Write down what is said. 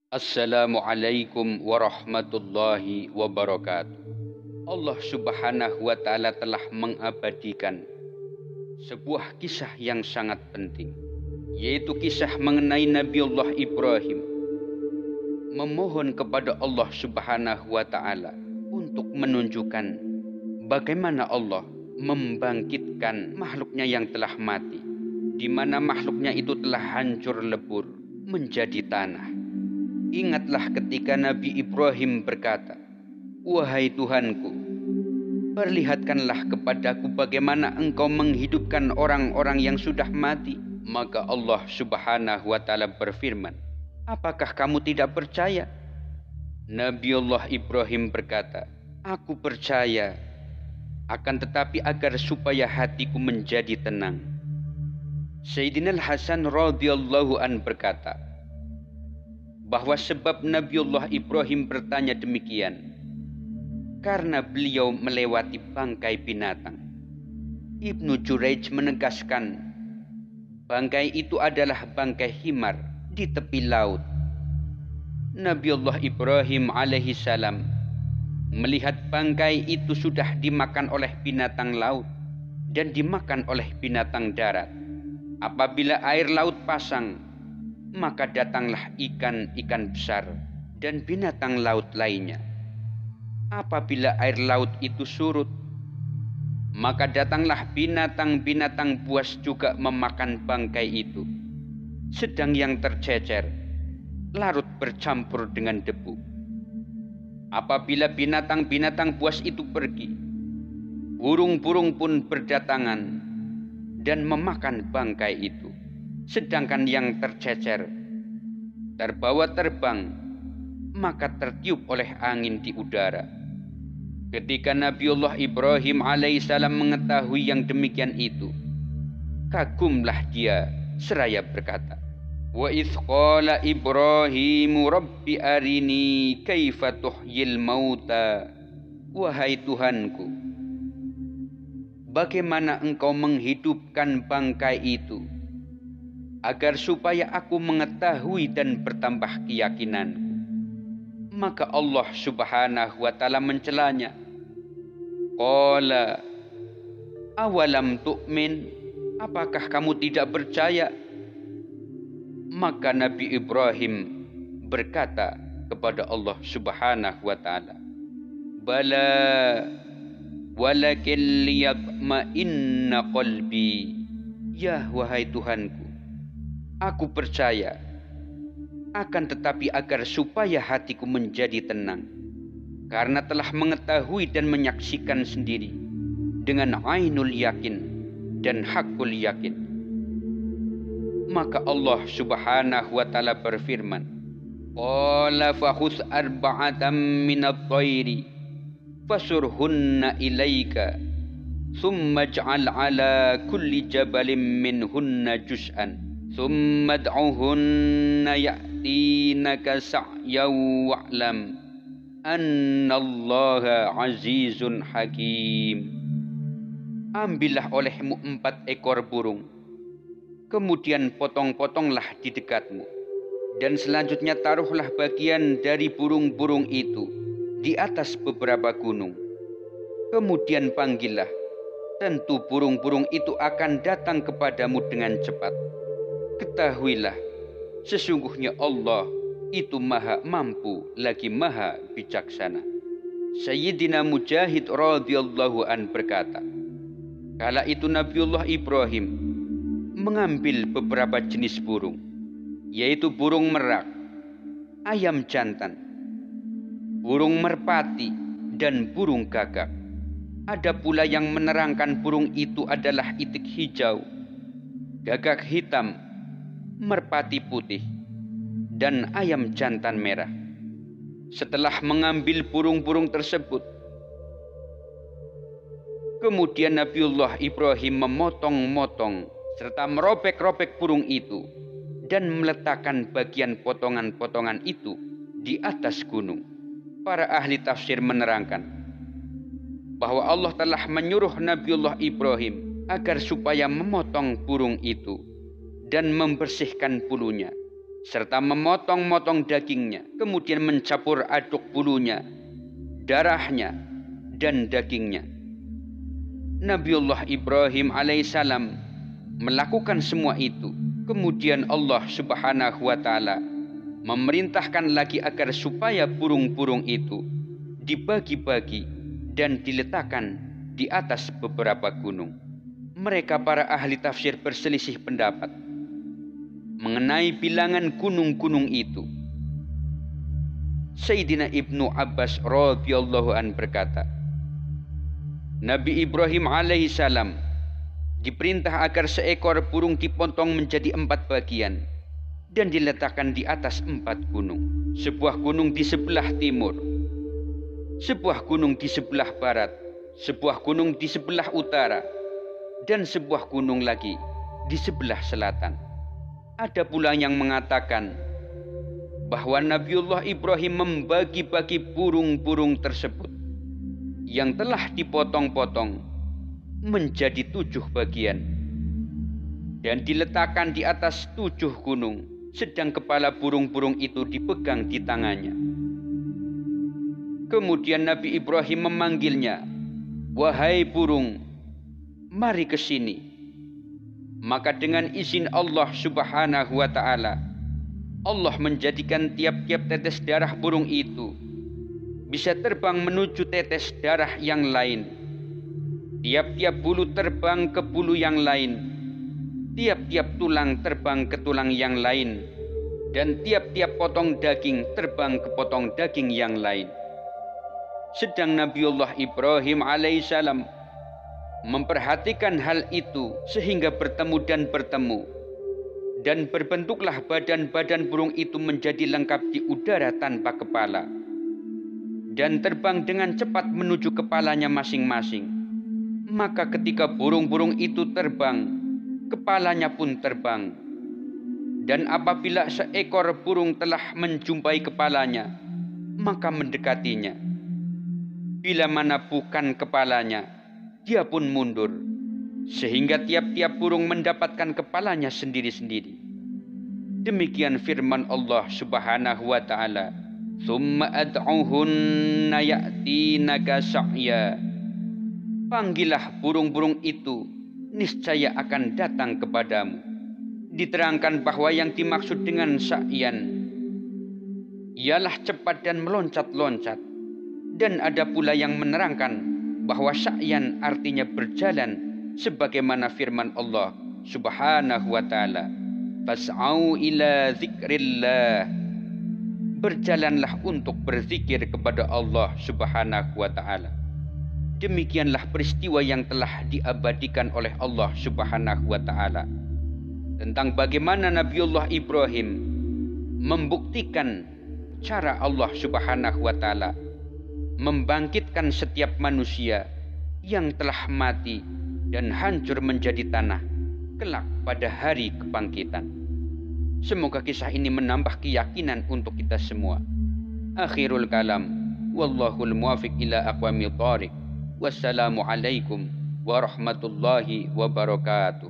Assalamualaikum warahmatullahi wabarakatuh. Allah Subhanahu wa Ta'ala telah mengabadikan sebuah kisah yang sangat penting, yaitu kisah mengenai Nabiullah Ibrahim memohon kepada Allah Subhanahu wa Ta'ala untuk menunjukkan bagaimana Allah membangkitkan makhluknya yang telah mati, di mana makhluknya itu telah hancur lebur menjadi tanah. Ingatlah ketika Nabi Ibrahim berkata, "Wahai Tuhanku, perlihatkanlah kepadaku bagaimana engkau menghidupkan orang-orang yang sudah mati." Maka Allah Subhanahu wa Ta'ala berfirman, "Apakah kamu tidak percaya?" Nabiullah Ibrahim berkata, "Aku percaya, akan tetapi agar supaya hatiku menjadi tenang." Sayyidina Al-Hasan radhiyallahu an berkata bahwa sebab Nabiullah Ibrahim bertanya demikian karena beliau melewati bangkai binatang. Ibnu Jurayj menegaskan bangkai itu adalah bangkai himar di tepi laut. Nabiullah Ibrahim alaihi salam melihat bangkai itu sudah dimakan oleh binatang laut dan dimakan oleh binatang darat. Apabila air laut pasang, maka datanglah ikan-ikan besar dan binatang laut lainnya. Apabila air laut itu surut, maka datanglah binatang-binatang buas juga memakan bangkai itu. Sedang yang tercecer larut bercampur dengan debu. Apabila binatang-binatang buas itu pergi, burung-burung pun berdatangan dan memakan bangkai itu. Sedangkan yang tercecer terbawa terbang, maka tertiup oleh angin di udara. Ketika Nabiullah Ibrahim alaihissalam mengetahui yang demikian itu, kagumlah dia seraya berkata, "Wa idz qala Ibrahimu rabbi arini kaifa tuhyil mauta." Wahai Tuhanku, bagaimana engkau menghidupkan bangkai itu, agar supaya aku mengetahui dan bertambah keyakinanku. Maka Allah Subhanahu wa Ta'ala mencelanya. Qala awalam tu'min, apakah kamu tidak percaya? Maka Nabi Ibrahim berkata kepada Allah Subhanahu wa Ta'ala, "Bala walakin liyatma'inna qalbi." Ya wahai Tuhanku, aku percaya, akan tetapi agar supaya hatiku menjadi tenang, karena telah mengetahui dan menyaksikan sendiri dengan ainul yakin dan hakul yakin. Maka Allah Subhanahu wa Ta'ala berfirman, "Qala fakhudh arba'atan minat thairi fasurhunna ilaika thumma ij'al ala kulli jabalin minhunna juz'an thumma ad'uhunna ya'tinaka sa'yaw wa'lam annallaha azizun hakim." Ambillah olehmu 4 ekor burung, kemudian potong-potonglah di dekatmu, dan selanjutnya taruhlah bagian dari burung-burung itu di atas beberapa gunung. Kemudian panggillah, tentu burung-burung itu akan datang kepadamu dengan cepat. Ketahuilah, sesungguhnya Allah itu maha mampu lagi maha bijaksana. Sayyidina Mujahid radhiyallahu an berkata, kala itu Nabiullah Ibrahim mengambil beberapa jenis burung, yaitu burung merak, ayam jantan, burung merpati, dan burung gagak. Ada pula yang menerangkan burung itu adalah itik hijau, gagak hitam, merpati putih, dan ayam jantan merah. Setelah mengambil burung-burung tersebut, kemudian Nabiullah Ibrahim memotong-motong serta merobek-robek burung itu dan meletakkan bagian potongan-potongan itu di atas gunung. Para ahli tafsir menerangkan bahwa Allah telah menyuruh Nabiullah Ibrahim agar supaya memotong burung itu dan membersihkan bulunya, serta memotong-motong dagingnya, kemudian mencampur aduk bulunya, darahnya, dan dagingnya. Nabiullah Ibrahim alaihissalam melakukan semua itu. Kemudian Allah Subhanahu wa ta'ala memerintahkan lagi agar supaya burung-burung itu dibagi-bagi dan diletakkan di atas beberapa gunung. Mereka para ahli tafsir berselisih pendapat mengenai bilangan gunung-gunung itu. Sayyidina Ibnu Abbas radhiyallahu an berkata, Nabi Ibrahim alaihissalam diperintah agar seekor burung dipotong menjadi 4 bagian dan diletakkan di atas 4 gunung. Sebuah gunung di sebelah timur, sebuah gunung di sebelah barat, sebuah gunung di sebelah utara, dan sebuah gunung lagi di sebelah selatan. Ada pula yang mengatakan bahwa Nabiullah Ibrahim membagi-bagi burung-burung tersebut yang telah dipotong-potong menjadi 7 bagian dan diletakkan di atas 7 gunung, sedang kepala burung-burung itu dipegang di tangannya. Kemudian Nabi Ibrahim memanggilnya, "Wahai burung, mari ke sini." Maka dengan izin Allah Subhanahu wa ta'ala, Allah menjadikan tiap-tiap tetes darah burung itu bisa terbang menuju tetes darah yang lain. Tiap-tiap bulu terbang ke bulu yang lain, tiap-tiap tulang terbang ke tulang yang lain, dan tiap-tiap potong daging terbang ke potong daging yang lain. Sedang Nabiullah Ibrahim alaihissalam memperhatikan hal itu sehingga bertemu dan berbentuklah badan-badan burung itu menjadi lengkap di udara tanpa kepala dan terbang dengan cepat menuju kepalanya masing-masing. Maka ketika burung-burung itu terbang, kepalanya pun terbang. Dan apabila seekor burung telah menjumpai kepalanya, maka mendekatinya. Bila mana bukan kepalanya, dia pun mundur, sehingga tiap-tiap burung mendapatkan kepalanya sendiri-sendiri. Demikian firman Allah Subhanahu wa ta'ala, "Tsumma ad'uhunna ya'tinaka sa'ya." Panggillah burung-burung itu, niscaya akan datang kepadamu. Diterangkan bahwa yang dimaksud dengan sa'yan ialah cepat dan meloncat-loncat. Dan ada pula yang menerangkan bahwa sa'yan artinya berjalan, sebagaimana firman Allah Subhanahu wa ta'ala, "Fas'au ila zikrillah." Berjalanlah untuk berzikir kepada Allah Subhanahu wa ta'ala. Demikianlah peristiwa yang telah diabadikan oleh Allah Subhanahu wa ta'ala tentang bagaimana Nabiullah Ibrahim membuktikan cara Allah Subhanahu wa ta'ala membangkitkan setiap manusia yang telah mati dan hancur menjadi tanah kelak pada hari kebangkitan. Semoga kisah ini menambah keyakinan untuk kita semua. Akhirul kalam, wallahul muwafiq ila aqwamit thoriq. Wassalamualaikum warahmatullahi wabarakatuh.